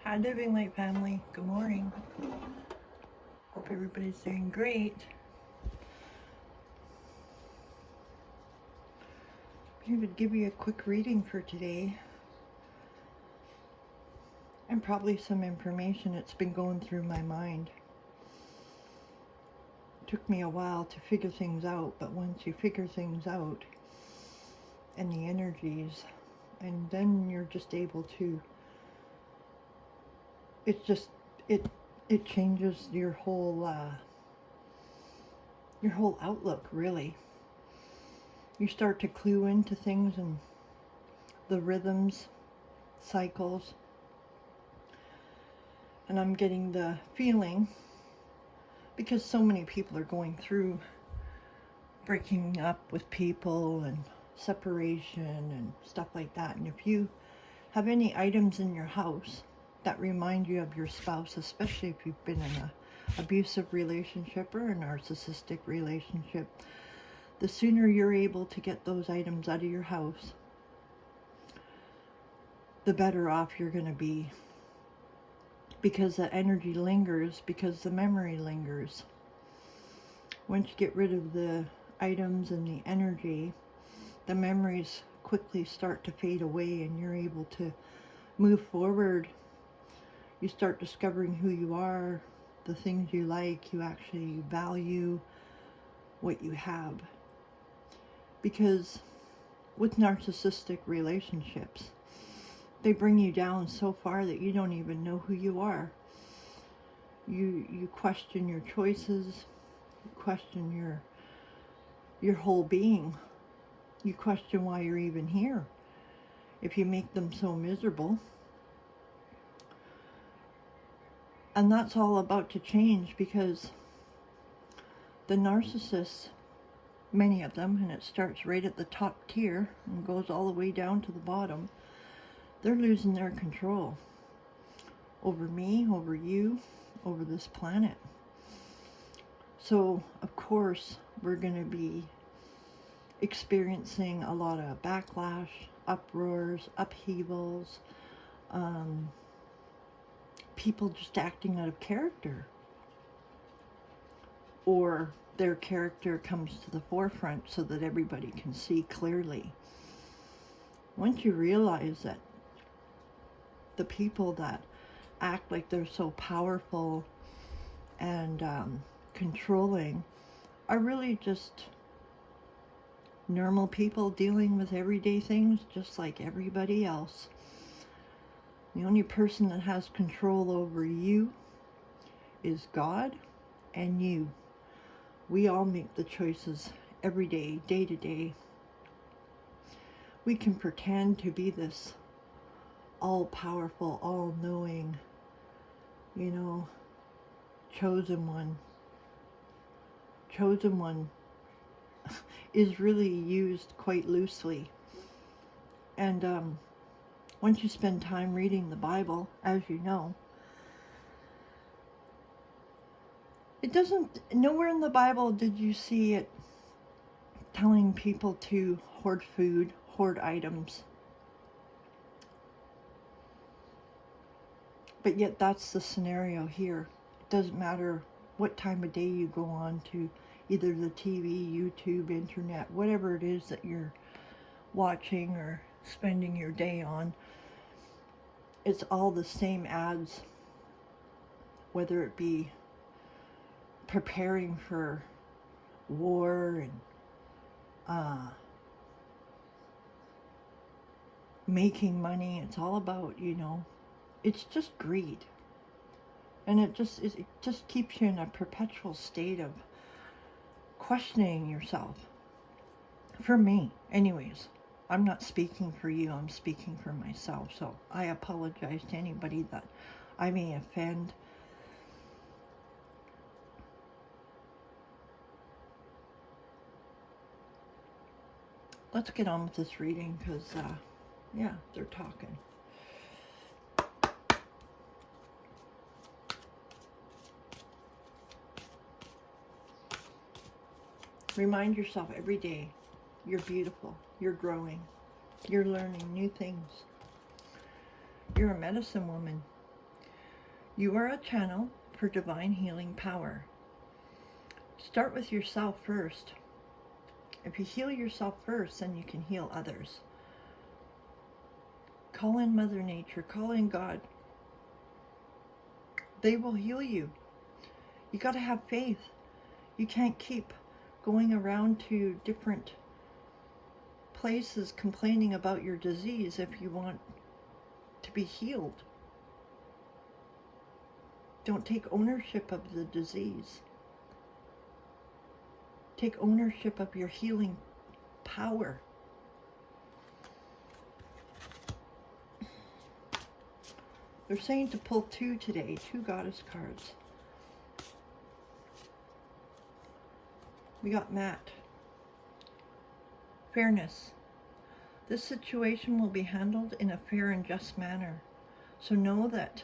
Hi, Living Light family. Good morning. Hope everybody's doing great. I would give you a quick reading for today and probably some information that's been going through my mind. It took me a while to figure things out, but once you figure things out and the energies, and then you're just able to, it changes your whole outlook, really. You start to clue into things and the rhythms, cycles, and I'm getting the feeling, because so many people are going through breaking up with people and separation and stuff like that, and if you have any items in your house that remind you of your spouse, especially if you've been in an abusive relationship or a narcissistic relationship, the sooner you're able to get those items out of your house, the better off you're going to be, because the energy lingers, because the memory lingers. Once you get rid of the items and the energy, the memories quickly start to fade away and you're able to move forward. You start discovering who you are, the things you like, you actually value what you have. Because with narcissistic relationships, they bring you down so far that you don't even know who you are. You question your choices, you question your whole being. You question why you're even here if you make them so miserable. And that's all about to change, because the narcissists, many of them, and it starts right at the top tier and goes all the way down to the bottom, they're losing their control over me, over you, over this planet. So, of course, we're going to be experiencing a lot of backlash, uproars, upheavals, people just acting out of character, or their character comes to the forefront so that everybody can see clearly. Once you realize that the people that act like they're so powerful and controlling are really just normal people dealing with everyday things just like everybody else. The only person that has control over you is God and you. We all make the choices every day, day to day. We can pretend to be this all-powerful, all-knowing, chosen one. Chosen one is really used quite loosely. And once you spend time reading the Bible, as you know, it doesn't, nowhere in the Bible did you see it telling people to hoard food, hoard items. But yet that's the scenario here. It doesn't matter what time of day you go on to either the TV, YouTube, internet, whatever it is that you're watching or spending your day on. It's all the same ads, whether it be preparing for war and making money. It's all about, it's just greed. And it just keeps you in a perpetual state of questioning yourself. For me, anyways. I'm not speaking for you, I'm speaking for myself. So I apologize to anybody that I may offend. Let's get on with this reading, because, yeah, they're talking. Remind yourself every day, you're beautiful, you're growing, you're learning new things. You're a medicine woman. You are a channel for divine healing power. Start with yourself first. If you heal yourself first, then you can heal others. Call in Mother Nature, call in God. They will heal you. You got to have faith. You can't keep going around to different places complaining about your disease if you want to be healed. Don't take ownership of the disease. Take ownership of your healing power. They're saying to pull two today, 2 goddess cards. We got Matt. Fairness. This situation will be handled in a fair and just manner. So know that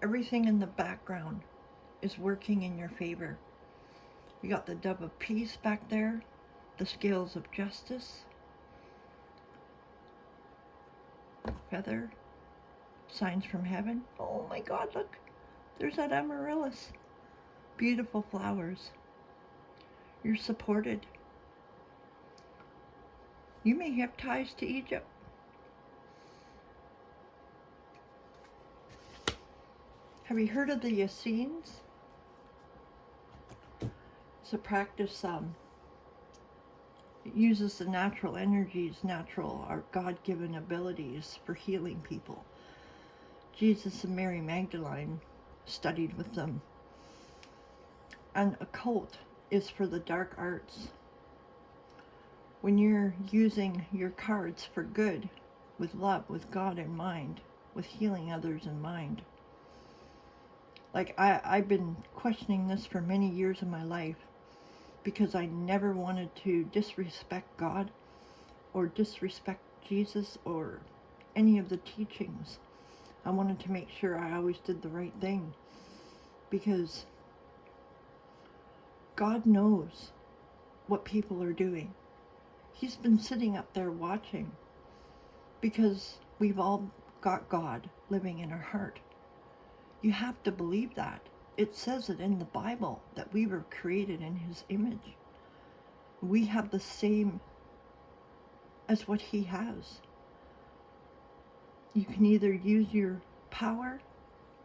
everything in the background is working in your favor. We got the Dove of Peace back there, the Scales of Justice, Feather, Signs from Heaven. Oh my God, look, there's that Amaryllis. Beautiful flowers. You're supported. You may have ties to Egypt. Have you heard of the Essenes? It's a practice, it uses the natural energies, our God-given abilities for healing people. Jesus and Mary Magdalene studied with them. And occult is for the dark arts. When you're using your cards for good, with love, with God in mind, with healing others in mind. Like I've been questioning this for many years of my life because I never wanted to disrespect God or disrespect Jesus or any of the teachings. I wanted to make sure I always did the right thing because God knows what people are doing. He's been sitting up there watching because we've all got God living in our heart. You have to believe that. It says it in the Bible that we were created in His image. We have the same as what He has. You can either use your power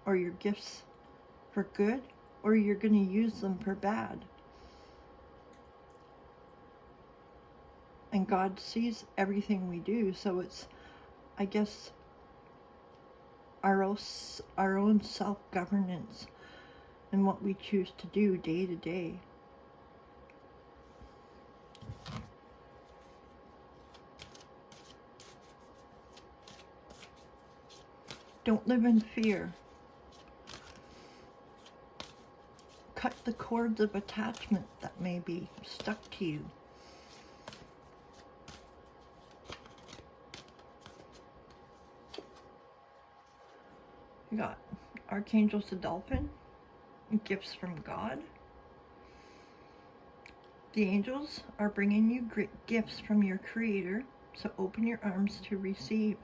or your gifts for good, or you're going to use them for bad. And God sees everything we do, so it's, I guess, our own self-governance and what we choose to do day to day. Don't live in fear. Cut the cords of attachment that may be stuck to you. We got Archangel Dolphin, gifts from God. The angels are bringing you great gifts from your Creator, so open your arms to receive.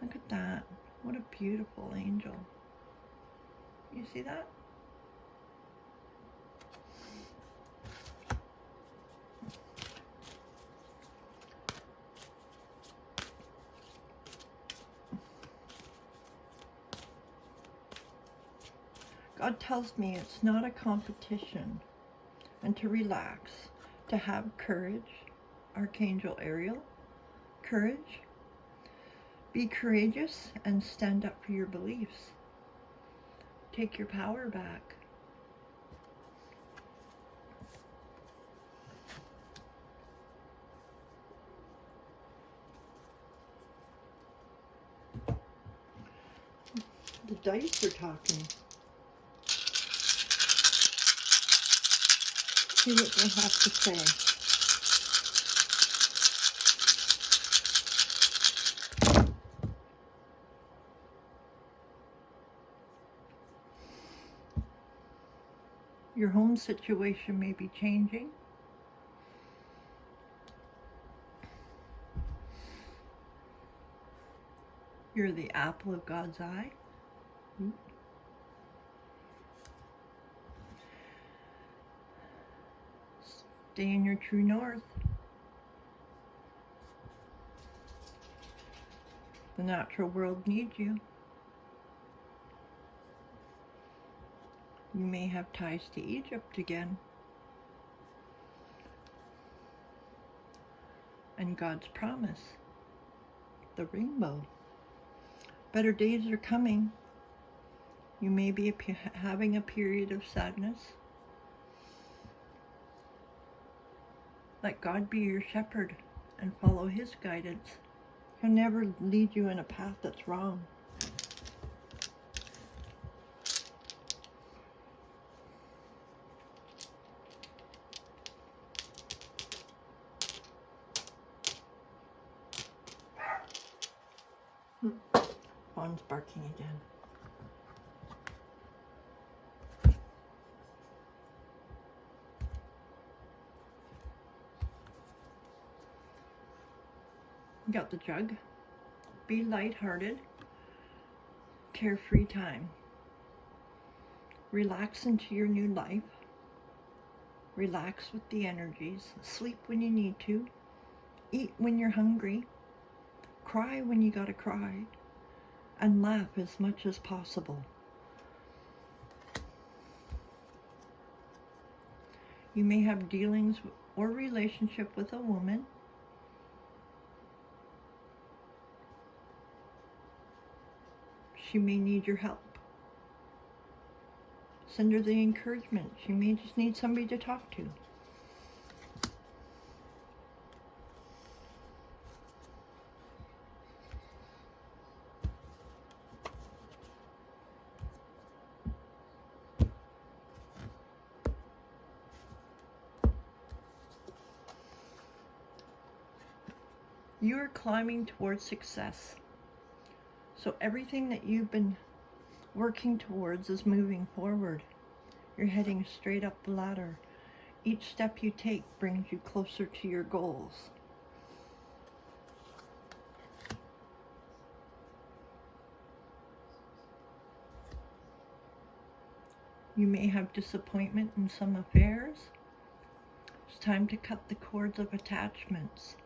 Look at that. What a beautiful angel. You see that? God tells me it's not a competition and to relax, to have courage. Archangel Ariel, courage. Be courageous and stand up for your beliefs. Take your power back. The dice are talking. See what they have to say. Your home situation may be changing. You're the apple of God's eye. stay in your true north. The natural world needs you. You may have ties to Egypt again. And God's promise, the rainbow. Better days are coming. You may be having a period of sadness. Let God be your shepherd and follow His guidance. He'll never lead you in a path that's wrong. Fawn's barking again. Got the jug. Be lighthearted. Carefree time. Relax into your new life. Relax with the energies. Sleep when you need to. Eat when you're hungry. Cry when you gotta cry. And laugh as much as possible. You may have dealings or relationship with a woman. She may need your help. Send her the encouragement. She may just need somebody to talk to. You are climbing towards success. So everything that you've been working towards is moving forward. You're heading straight up the ladder. Each step you take brings you closer to your goals. You may have disappointment in some affairs. It's time to cut the cords of attachments.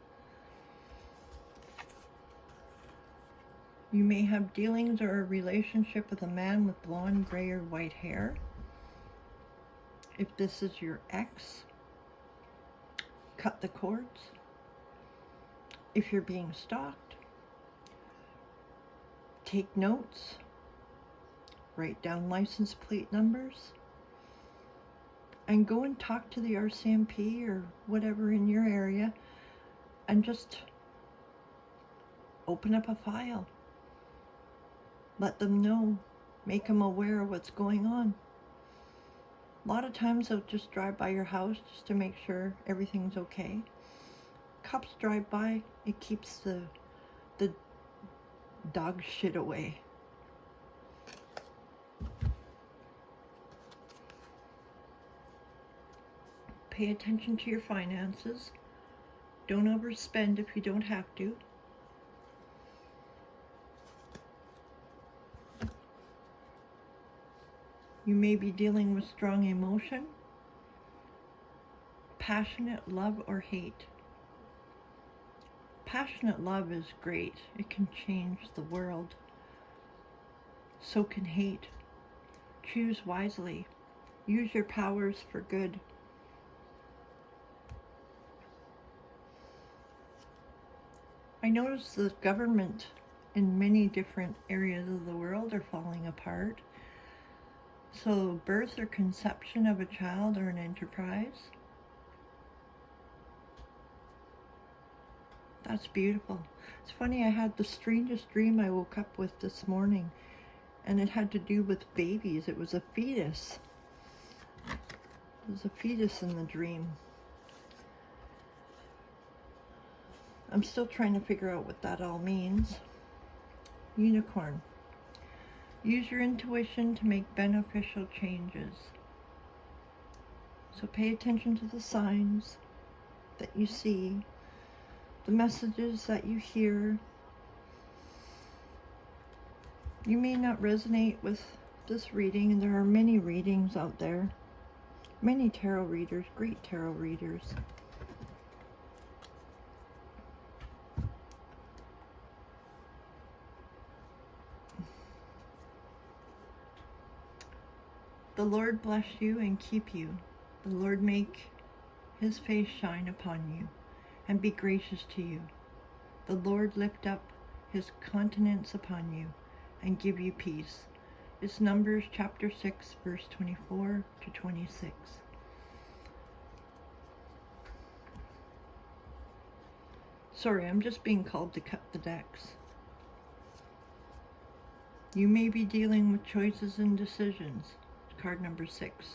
You may have dealings or a relationship with a man with blonde, gray, or white hair. If this is your ex, cut the cords. If you're being stalked, take notes. Write down license plate numbers. And go and talk to the RCMP or whatever in your area and just open up a file. Let them know, make them aware of what's going on. A lot of times they'll just drive by your house just to make sure everything's okay. Cops drive by, it keeps the dog shit away. Pay attention to your finances. Don't overspend if you don't have to. You may be dealing with strong emotion, passionate love or hate. Passionate love is great. It can change the world. So can hate. Choose wisely. Use your powers for good. I notice the government in many different areas of the world are falling apart. So birth or conception of a child or an enterprise, that's beautiful. It's funny, I had the strangest dream I woke up with this morning, and it had to do with babies. It was a fetus. It was a fetus in the dream. I'm still trying to figure out what that all means. Unicorn. Use your intuition to make beneficial changes. So pay attention to the signs that you see, the messages that you hear. You may not resonate with this reading, and there are many readings out there. Many tarot readers, great tarot readers. The Lord bless you and keep you. The Lord make his face shine upon you and be gracious to you. The Lord lift up his countenance upon you and give you peace. It's Numbers chapter 6, verse 24 to 26. Sorry, I'm just being called to cut the decks. You may be dealing with choices and decisions. Card number 6.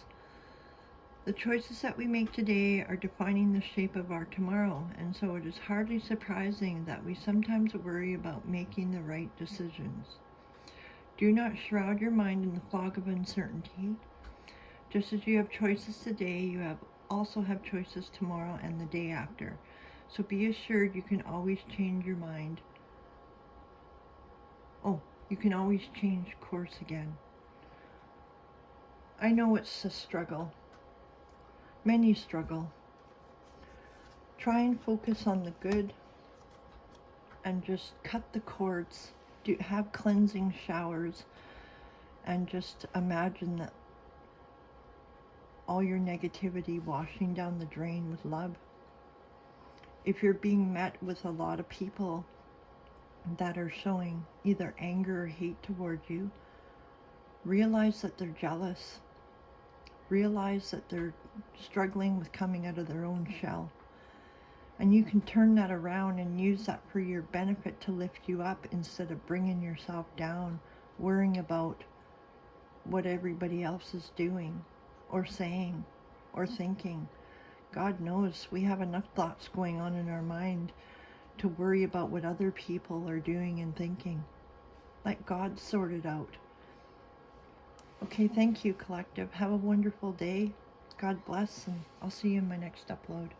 The choices that we make today are defining the shape of our tomorrow, and so it is hardly surprising that we sometimes worry about making the right decisions. Do not shroud your mind in the fog of uncertainty. Just as you have choices today, you also have choices tomorrow and the day after. So be assured you can always change your mind. Oh, you can always change course again. I know it's a struggle. Many struggle. Try and focus on the good and just cut the cords. Have cleansing showers and just imagine that all your negativity washing down the drain with love. If you're being met with a lot of people that are showing either anger or hate towards you, realize that they're jealous. Realize that they're struggling with coming out of their own shell. And you can turn that around and use that for your benefit to lift you up instead of bringing yourself down, worrying about what everybody else is doing or saying or thinking. God knows we have enough thoughts going on in our mind to worry about what other people are doing and thinking. Let God sort it out. Okay, thank you, collective. Have a wonderful day. God bless, and I'll see you in my next upload.